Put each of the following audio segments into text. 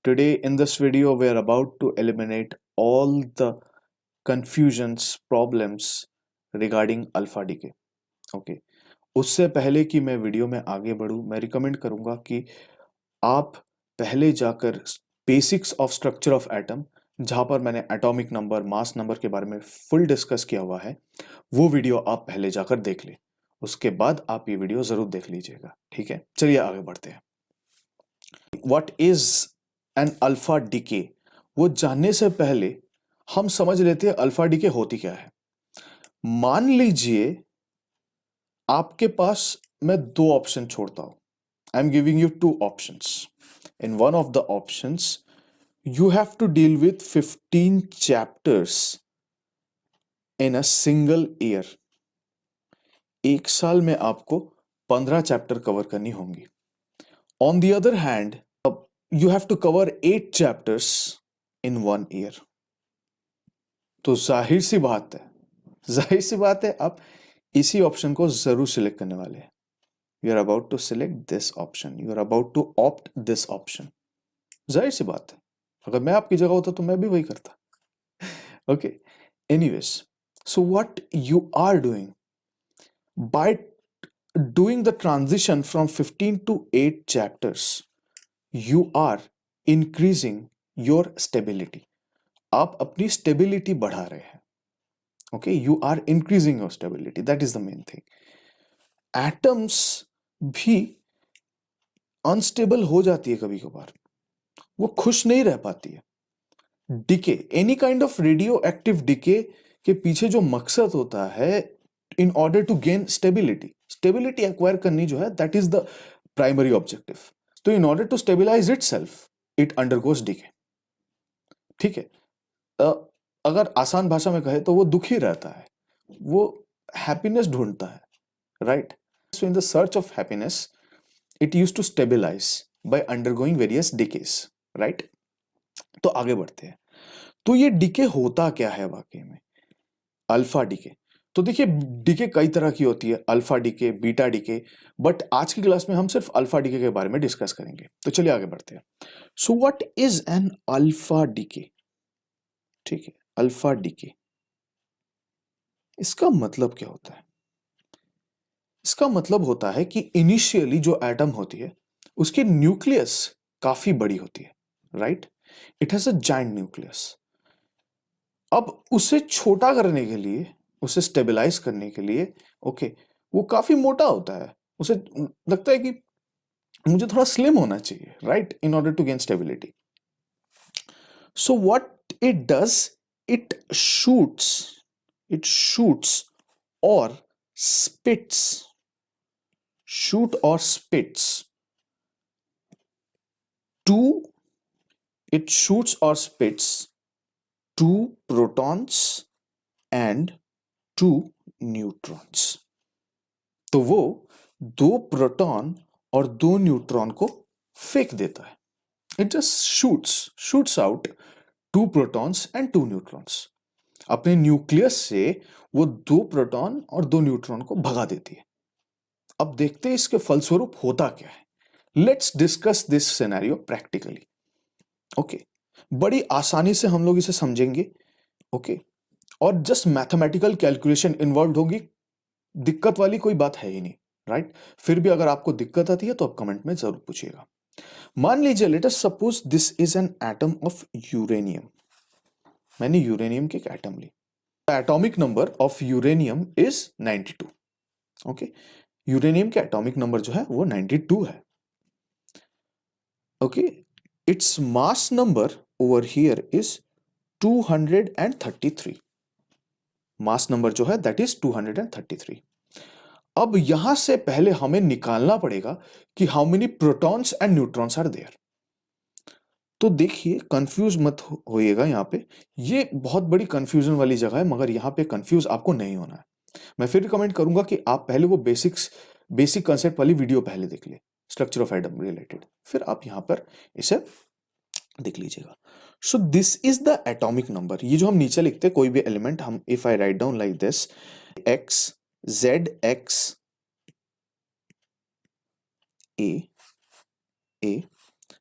Today in this video we are about to eliminate all the confusions, problems regarding alpha decay. Okay. उससे पहले कि मैं video में आगे बढ़ूं, मैं रिकमेंड करूंगा कि आप पहले जाकर basics of structure of atom, जहां पर मैंने एटॉमिक नंबर, मास नंबर के बारे में फुल डिस्कस किया हुआ है, वो वीडियो आप पहले जाकर देख लें। उसके बाद आप ये वीडियो जरूर देख लीजिएगा। ठीक है, चलिए आगे बढ़ते हैं। What is an alpha DK, वो जानने से पहले हम समझ लेते हैं अल्फा डीके होती क्या है। मान लीजिए आपके पास मैं दो ऑप्शन छोड़ता हूं। I am giving you two options. In one of the options you have to deal with 15 chapters in a single year. एक साल में आपको 15 चैप्टर कवर करनी होंगी। On the other hand, you have to cover 8 chapters in 1 year. तो जाहिर सी बात है आप इसी ऑप्शन को जरूर सिलेक्ट करने वाले हैं। You are about to select this option. You are about to opt this option. जाहिर सी बात है, अगर मैं आपकी जगह होता तो मैं भी वही करता। Okay. Anyways, so what you are doing by doing the transition from 15 to 8 chapters, you are increasing your stability. आप अपनी stability बढ़ा रहे हैं। Okay, you are increasing your stability. That is the main thing. Atoms भी unstable हो जाती है कभी कभार, वो खुश नहीं रह पाती है। Decay, any kind of radioactive decay के पीछे जो मकसद होता है, in order to gain stability acquire करनी जो है, that is the primary objective. तो in order to stabilize itself, it undergoes decay. ठीक है, अगर आसान भाषा में कहे तो वो दुखी रहता है, वो हैप्पीनेस ढूंढता है, right. So in the search of happiness it used to stabilise by undergoing various decays, right. तो आगे बढ़ते हैं। तो ये डीके होता क्या है वाकई में, अल्फा डीके। तो देखिए, डीके कई तरह की होती है, alpha decay, beta decay, but आज की क्लास में हम सिर्फ अल्फा डीके के बारे में डिस्कस करेंगे। तो चलिए आगे बढ़ते हैं। सो what is an alpha decay? ठीक है, अल्फा डीके, इसका मतलब क्या होता है? इसका मतलब होता है कि इनिशियली जो एटम होती है उसकी न्यूक्लियस काफी बड़ी होती है, right. It has a giant nucleus. अब उसे छोटा करने के लिए, उसे स्टेबलाइज करने के लिए, ओके, वो काफी मोटा होता है। उसे लगता है कि मुझे थोड़ा स्लिम होना चाहिए, right, in order to gain stability. So what it does, it shoots और स्पिट्स, शूट और स्पिट्स टू, इट शूट्स और स्पिट्स 2 protons and 2 न्यूट्रॉन्स। तो वो 2 प्रोटॉन और 2 न्यूट्रॉन को फेंक देता है। It just shoots out 2 protons and 2 neutrons. अपने न्यूक्लियस से वो 2 प्रोटॉन और 2 न्यूट्रॉन को भगा देती है। अब देखते हैं इसके फलस्वरूप होता क्या है। Let's discuss this scenario practically. Okay, बड़ी आसानी से हम लोग इसे समझेंगे। ओके, और जस्ट मैथमेटिकल कैलकुलेशन इन्वॉल्व होगी, दिक्कत वाली कोई बात है ही नहीं, राइट। फिर भी अगर आपको दिक्कत आती है तो आप कमेंट में जरूर पूछिएगा। मान लीजिए, let us suppose this is an atom of uranium. मैंने यूरेनियम की एक एटम ली। Atomic number of uranium is 92। Okay, uranium के एटॉमिक नंबर जो है वो 92 है। Okay, its mass number over here is 233। Mass number जो है दैट इज 233। अब यहां से पहले हमें निकालना पड़ेगा कि how many protons and neutrons are there. तो देखिए, कंफ्यूज मत होइएगा, यहां पे ये बहुत बड़ी कंफ्यूजन वाली जगह है, मगर यहां पे कंफ्यूज आपको नहीं होना है। मैं फिर रिकमेंड करूंगा कि आप पहले वो बेसिक कंसेप्ट वाली वीडियो पहले देख ले, स्ट्रक्चर ऑफ एटम रिलेटेड, फिर आप यहां पर इसे देख लीजिएगा। सो this is the atomic number. ये जो हम नीचे लिखते हैं कोई भी एलिमेंट, हम if I write down like this, X Z X A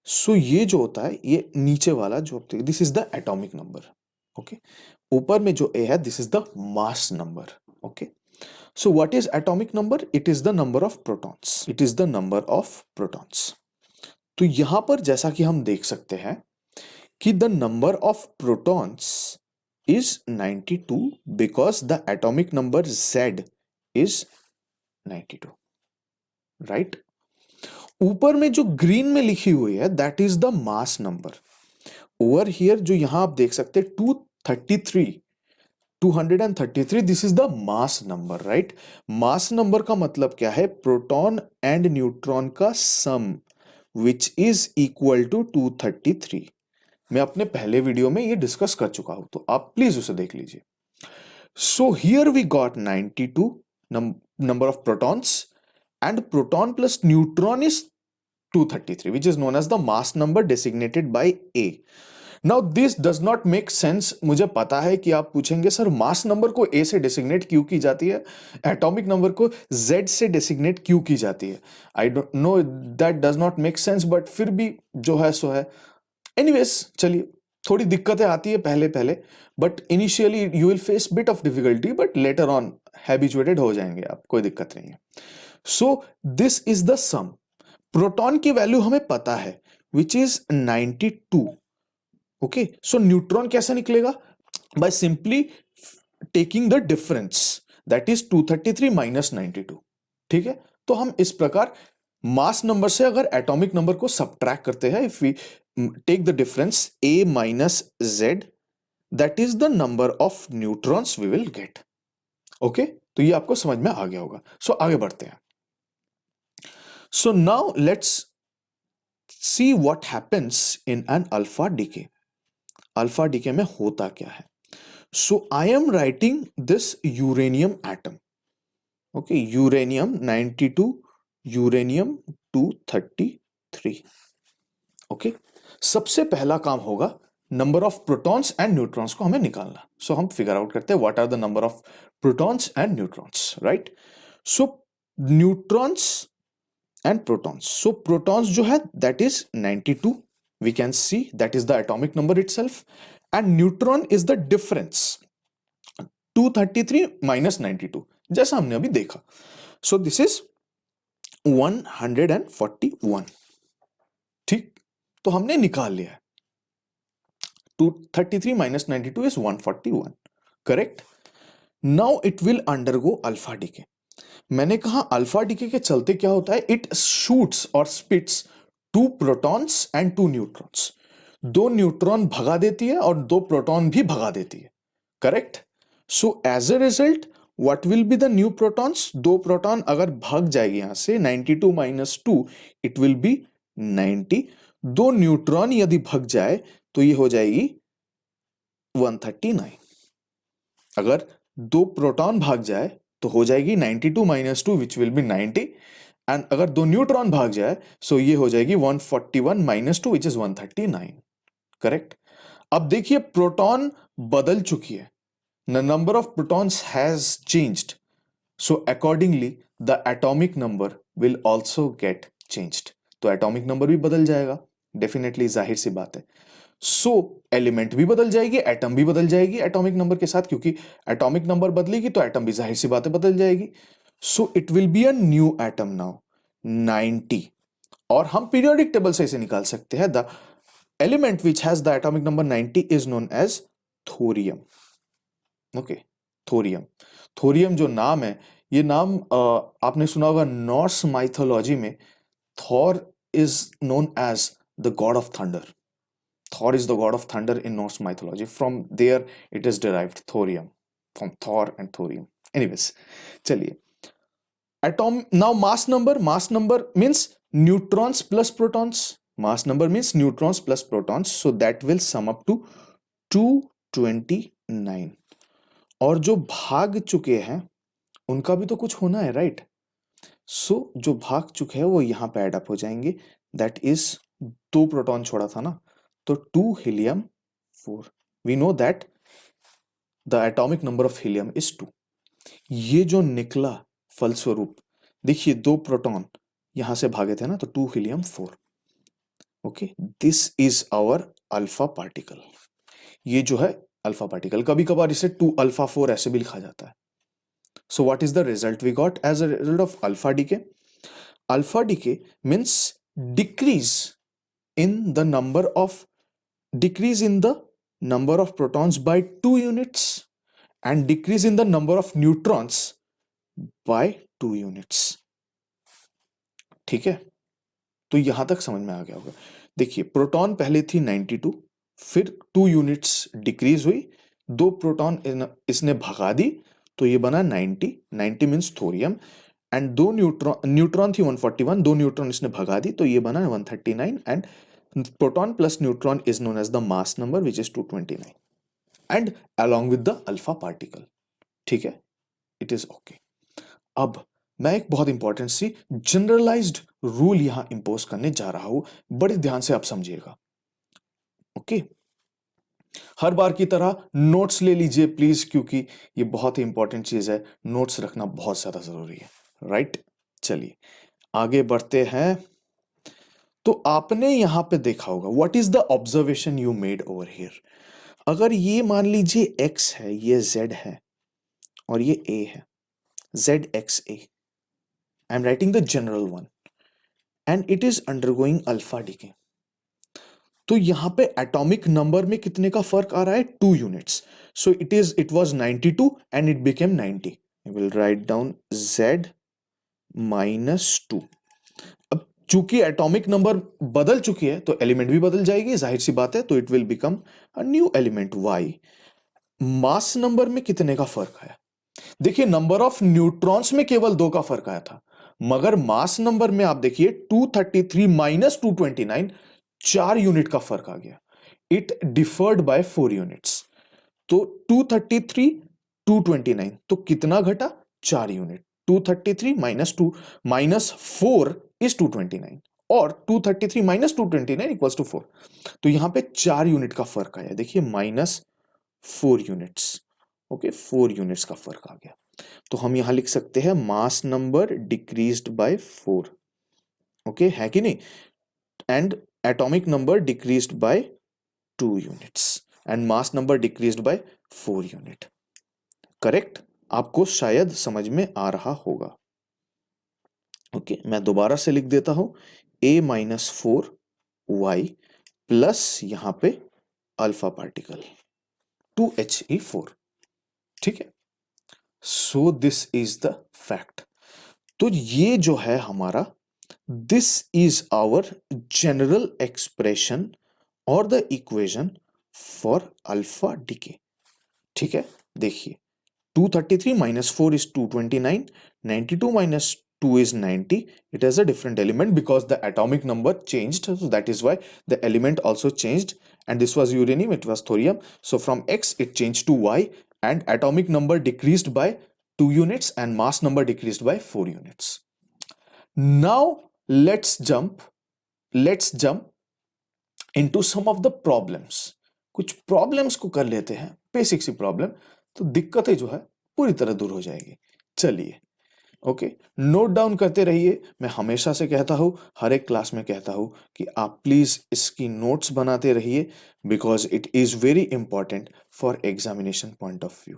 so ये जो होता है, ये नीचे वाला जो, this is the atomic number. Okay, ऊपर में जो ए है, this is the mass number. Okay, so what is atomic number? It is the number of protons, it is the number of protons. तो यहां पर जैसा कि हम देख सकते हैं कि the number of protons is 92 because the atomic number Z is 92, right? ऊपर में जो ग्रीन में लिखी हुई है, that is the mass number. Over here जो यहां आप देख सकते हैं 233, this is the mass number, right? Mass number का मतलब क्या है? प्रोटॉन एंड न्यूट्रॉन का सम विच इज इक्वल टू 233। मैं अपने पहले वीडियो में ये डिस्कस कर चुका हूं, तो आप प्लीज उसे देख लीजिए। So here we got 92 number of protons, and proton plus neutron is 233, which is known as the mass number designated by A. Now this does not make sense। मुझे पता है कि आप पूछेंगे सर मास नंबर को A से designate क्यों की जाती है, एटॉमिक नंबर को Z से डेसिग्नेट क्यों की जाती है? I don't know, that does not make sense, but फिर भी जो है सो है। एनीवेज, चलिए, थोड़ी दिक्कतें आती है पहले पहले, but initially you will face bit of difficulty, but later on habituated हो जाएंगे आप, कोई दिक्कत नहीं है। So this is the sum. Proton की वैल्यू हमें पता है which is 92। Okay, so neutron कैसे निकलेगा? By simply taking the difference, that is 233 minus 92। ठीक है, तो हम इस प्रकार मास नंबर से अगर एटॉमिक नंबर को सब्ट्रैक्ट करते हैं, if we take the difference A minus Z, that is the number of neutrons we will get. Okay, तो ये आपको समझ में आ गया होगा। सो आगे बढ़ते हैं। So now let's see what happens in an alpha decay. Alpha decay में होता क्या है? So I am writing this uranium atom. Okay, uranium 92, uranium 233। Okay, सबसे पहला काम होगा number of protons and neutrons को हमें निकालना। सो हम फिगर आउट करते हैं what are the number of protons and neutrons, right? So neutrons and protons, so protons जो है that is 92, we can see that is the atomic number itself, and neutron is the difference 233 minus 92, जैसा हमने अभी देखा। So this is 141। ठीक, तो हमने निकाल लिया है 233 माइनस 92 इज 141, correct? Now it will undergo alpha decay. मैंने कहा अल्फा डीके के चलते क्या होता है? इट शूट्स और spits 2 protons and 2 neutrons. 2 neutron भगा देती है और 2 प्रोटॉन भी भगा देती है, correct? So as a result what will be the new protons? 2 proton अगर भाग जाएगी यहां से 92 minus 2, it will be 90। 2 neutron यदि भग जाए तो ये हो जाएगी 139। अगर 2 प्रोटॉन भाग जाए तो हो जाएगी 92 minus 2 which will be 90, and अगर 2 न्यूट्रॉन भाग जाए सो ये हो जाएगी 141 माइनस 2 विच इज 139, करेक्ट? अब देखिए प्रोटॉन बदल चुकी है, the number of protons has changed, so accordingly the atomic number will also get changed। तो एटॉमिक नंबर भी बदल जाएगा, डेफिनेटली, जाहिर सी बात है। सो एलिमेंट भी बदल जाएगी, एटम भी बदल जाएगी एटॉमिक नंबर के साथ, क्योंकि एटॉमिक नंबर बदलेगी तो एटम भी जाहिर सी बात है बदल जाएगी। So it will be a new atom now 90, और हम पीरियोडिक टेबल से इसे निकाल सकते हैं। The element which has the atomic number 90 is known as thorium. Okay, thorium. Thorium जो नाम है, ये नाम आपने सुना होगा नॉर्स माइथोलॉजी में, Thor is known as the god of thunder. Thor is the god of thunder in Norse mythology. From there it is derived, thorium, from Thor and thorium. Anyways, चलिए, atom now mass number means neutrons plus protons, mass number means neutrons plus protons, so that will sum up to 229। और जो भाग चुके हैं उनका भी तो कुछ होना है, राइट? सो जो भाग चुके हैं वो यहां पे एड अप हो जाएंगे, दैट इज 2 प्रोटॉन छोड़ा था ना, तो 2 helium 4। We know that the atomic number of helium is 2। ये जो निकला फलस्वरूप, देखिए 2 प्रोटॉन यहां से भागे थे ना, तो 2 helium 4। Okay, this is our alpha particle. ये जो है अल्फा पार्टिकल, कभी कभार इसे 2 अल्फा 4 ऐसे भी लिखा जाता है। So what is the result we got as a result of alpha decay? Alpha decay means decrease in the number of decrease in the number of protons by 2 units and decrease in the number of neutrons by 2 units। ठीक है, तो यहां तक समझ में आ गया होगा। देखिए, प्रोटॉन पहले थी 92, फिर 2 यूनिट्स डिक्रीज हुई, 2 प्रोटॉन इसने भगा दी, तो ये बना 90। 90 means thorium. And 2 neutron, neutron थी 141, 2 न्यूट्रॉन इसने भगा दी, तो ये बना 139। And proton plus neutron is known as the mass number which is 229 and along with the alpha particle। ठीक है, इट इज ओके। अब मैं एक बहुत इंपॉर्टेंट सी जनरलाइज्ड रूल यहां इंपोज करने जा रहा हूं, बड़े ध्यान से आप समझिएगा। ओके, हर बार की तरह नोट्स ले लीजिए प्लीज, क्योंकि ये बहुत ही इंपॉर्टेंट चीज है, नोट्स रखना बहुत ज्यादा जरूरी है। राइट, चलिए आगे बढ़ते हैं। तो आपने यहां पे देखा होगा, what is the observation you made over here. अगर ये मान लीजिए x है, ये z है और ये a है, ZXA, I am writing the general one and it is undergoing alpha decay। तो यहां पे एटॉमिक नंबर में कितने का फर्क आ रहा है? 2 units. So it was 92 and it became 90। I will write down Z -2। अब चूंकि एटॉमिक नंबर बदल चुकी है तो एलिमेंट भी बदल जाएगी, जाहिर सी बात है, तो it will become a new element Y। Mass number में कितने का फर्क है? देखिए, नंबर ऑफ न्यूट्रॉन्स में केवल 2 का फर्क आया था, मगर मास नंबर में आप देखिए 233 माइनस 229, 4 यूनिट का फर्क आ गया। It differed by 4 units. तो 233 229, तो कितना घटा? 4 यूनिट। 233 माइनस 4 इज 229 और 233 माइनस 229 इक्वल्स टू 4। तो यहां पे 4 यूनिट का फर्क आया, देखिए -4 यूनिट्स। ओके, 4 यूनिट्स का फर्क आ गया। तो हम यहां लिख सकते हैं mass number decreased bye 4। Okay, है कि नहीं? And atomic number decreased bye 2 units and mass number decreased bye 4 unit. Correct? आपको शायद समझ में आ रहा होगा। ओके, मैं दोबारा से लिख देता हूं, A-4y प्लस यहां पे अल्फा पार्टिकल 2He4। ठीक है, so this is the fact. तो ये जो है हमारा, this is our general expression और the equation for alpha decay. ठीक है, देखिए 233 minus 4 is 229, 92 minus 2 is 90। It has a different element because the atomic number changed, so that is why the element also changed, and this was uranium, it was thorium, so from X it changed to Y, and atomic number decreased by 2 units and mass number decreased by 4 units। Now let's jump into some of the problems। कुछ problems को कर लेते हैं, basic सी problem, तो दिक्कतें जो है पूरी तरह दूर हो जाएगी। चलिए, ओके, नोट डाउन करते रहिए। मैं हमेशा से कहता हूं, हर एक क्लास में कहता हूं कि आप प्लीज इसकी नोट्स बनाते रहिए, because it is very important for examination point of view.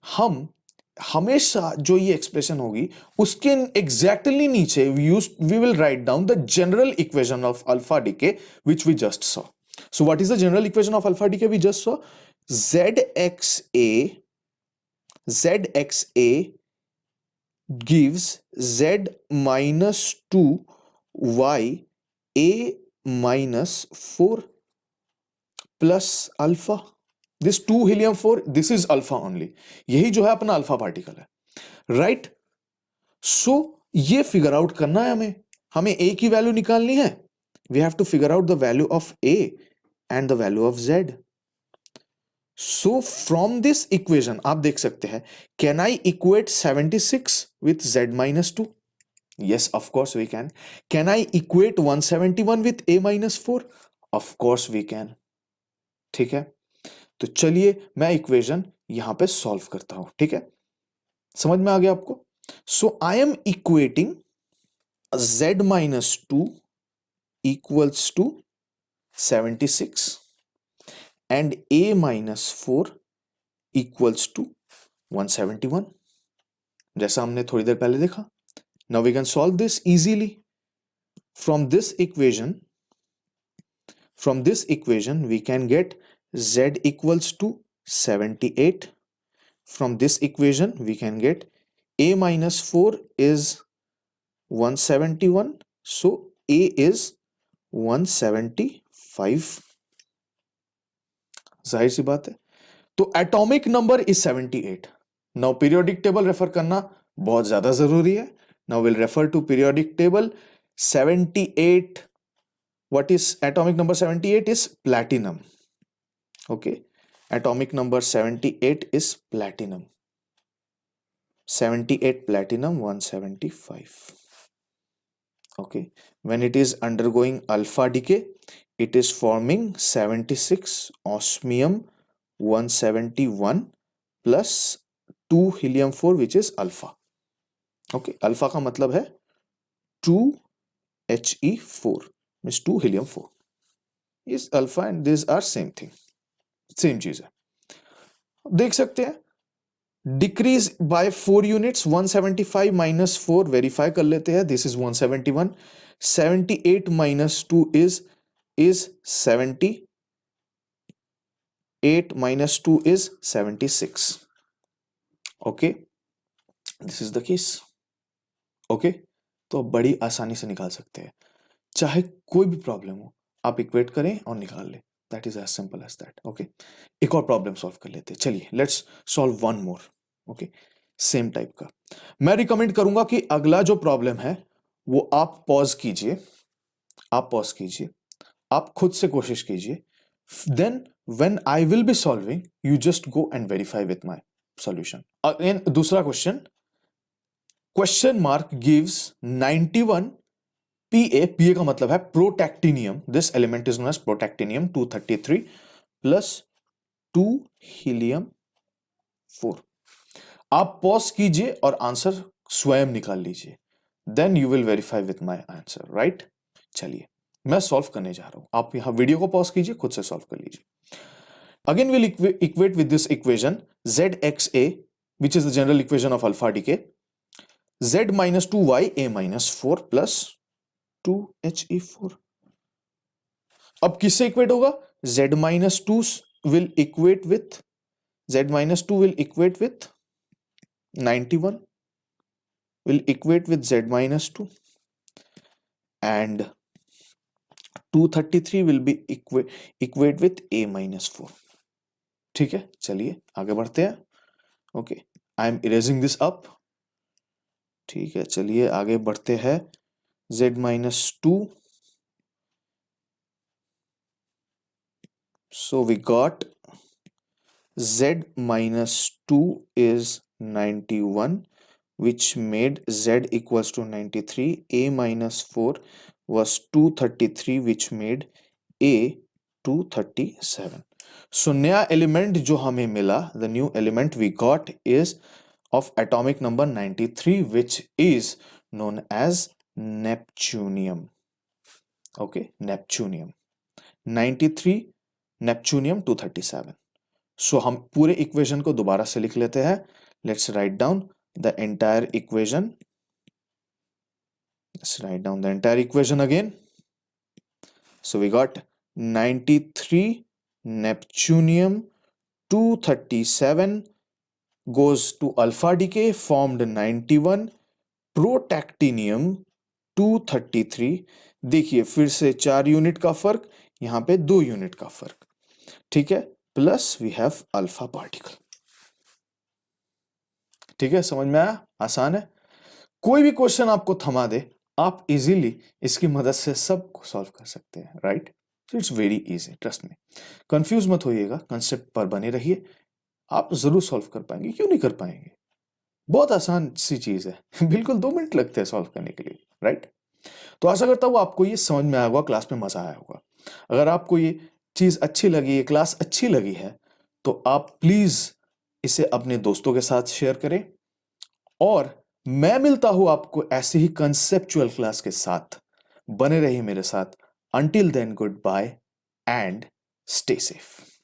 हम हमेशा जो ये एक्सप्रेशन होगी उसके एग्जैक्टली नीचे we will write down the general equation of alpha decay which we just saw. So what is the general equation of alpha decay we just saw? ZXA gives Z minus 2y A minus 4 plus alpha। This 2 helium 4, this is alpha only. यही जो है अपना alpha particle है। Right, सो ये figure out करना है हमें ए की वैल्यू निकालनी है। We have to figure out the value of A and the value of Z. So from this equation आप देख सकते हैं, can I equate 76 with z minus 2? Yes, of course we can। Can I equate 171 with a minus 4? Of course we can। ठीक है, तो चलिए मैं equation यहां पे सॉल्व करता हूं। ठीक है, समझ में आ गया आपको? So I am equating z minus 2 equals to 76 and a minus 4 equals to 171, जैसा हमने थोड़ी देर पहले देखा. Now we can solve this easily. From this equation we can get z equals to 78. From this equation we can get a minus 4 is 171, so a is 175. जाहिर सी बात है. तो atomic number is 78. Now periodic table refer करना बहुत ज्यादा जरूरी है. Now will refer to periodic table. 78, what is atomic number 78 is platinum. Okay, atomic number 78 is platinum. 78 platinum, 175. Okay, when it is undergoing alpha decay, it is forming 76 osmium 171 plus 2 helium 4 which is alpha. Okay, alpha का मतलब है 2He4 means 2 helium 4 is alpha and these are same thing, same चीज है. देख सकते हैं decrease by 4 units. 175 minus 4 verify कर लेते हैं. This is 171. 78 minus 2 is 78 minus 2 is 76. Okay, this is the case. Okay, तो अब बड़ी आसानी से निकाल सकते हैं. चाहे कोई भी प्रॉब्लम हो आप इक्वेट करें और निकाल लें. That is as simple as that. Okay, एक और प्रॉब्लम सॉल्व कर लेते हैं. चलिए let's solve one more. Okay, same type का. मैं रिकमेंड करूंगा कि अगला जो प्रॉब्लम है वो आप पॉज कीजिए, आप खुद से कोशिश कीजिए. Then when I will be solving you just go and verify with my solution. Again दूसरा क्वेश्चन मार्क गिव्स 91 Pa का मतलब है protactinium. This element is known as protactinium 233 plus 2 helium 4. आप पॉज कीजिए और आंसर स्वयं निकाल लीजिए. Then you will verify with my answer. Right, चलिए मैं सॉल्व करने जा रहा हूं. आप यहां वीडियो को पॉज कीजिए, खुद से सॉल्व कर लीजिए. Again will equate with this equation ZXA which is the general equation of alpha decay. Z minus 2y A minus 4 plus 2He4. अब किससे इक्वेट होगा? Z minus 2 will equate with 91 will equate with Z minus 2 and 233 will be equate with A minus 4. ठीक है, चलिए आगे बढ़ते हैं. Okay, I am erasing this up. ठीक है, चलिए आगे बढ़ते हैं. Z minus 2, so we got Z minus 2 is 91 which made Z equals to 93. A minus 4 was 233 which made A 237. So नया एलिमेंट जो हमें मिला, the new element we got is of atomic number 93 which is known as neptunium. Okay, neptunium 93, neptunium 237. So हम पूरे equation को दोबारा से लिख लेते हैं. Let's write down the entire equation. Let's write down the entire equation again. So we got 93 neptunium 237 goes to alpha decay, formed 91 protactinium 233. देखिए फिर से 4 यूनिट का फर्क, यहां पे 2 यूनिट का फर्क. ठीक है, plus we have alpha particle. ठीक है, समझ में आया? आसान है. कोई भी क्वेश्चन आपको थमा दे, आप इजीली इसकी मदद से सब को सॉल्व कर सकते हैं. Right, it's very easy, trust me. Confuse मत होइएगा, कंसेप्ट पर बने रहिए, आप जरूर सॉल्व कर पाएंगे. क्यों नहीं कर पाएंगे? बहुत आसान सी चीज है. बिल्कुल 2 मिनट लगते हैं सॉल्व करने के लिए. राइट, तो आशा करता हूं आपको ये समझ में आया होगा, क्लास में मजा आया होगा. अगर आपको ये चीज अच्छी लगी, ये क्लास अच्छी लगी है, तो आप प्लीज इसे अपने दोस्तों के साथ शेयर करें. और मैं मिलता हूं आपको ऐसे ही कंसेप्चुअल क्लास के साथ. बने रहिए मेरे साथ. Until then, goodbye and stay safe.